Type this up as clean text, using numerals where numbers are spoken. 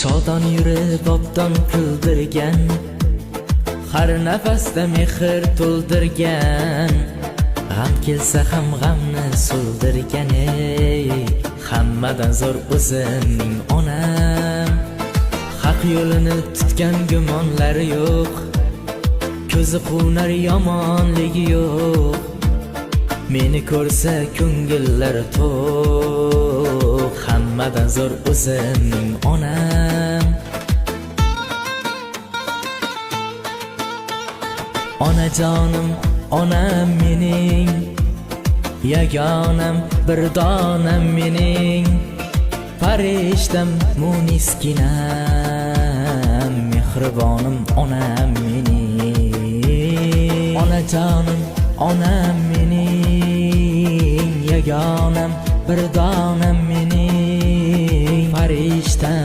Shodon yurib obdon kuldirgan, har nafasda mehr to'ldirgan, g'am kelsa ham g'amni so'ldirgan, hammadan zo'r o'zimning onam. Haq yo'lini tutgan gumonlari yo'q, ko'zi qunar yomonligi yo'q, meni ko'rsa ko'ngillari to'q, hammadan zo'r o'zimning onam. Onajonim, onam mening, yagonam bir donam mening, farishtam muniskinam, mehribonim onam mening. Onajonim, onam mening, yagonam bir donam mening, farishtam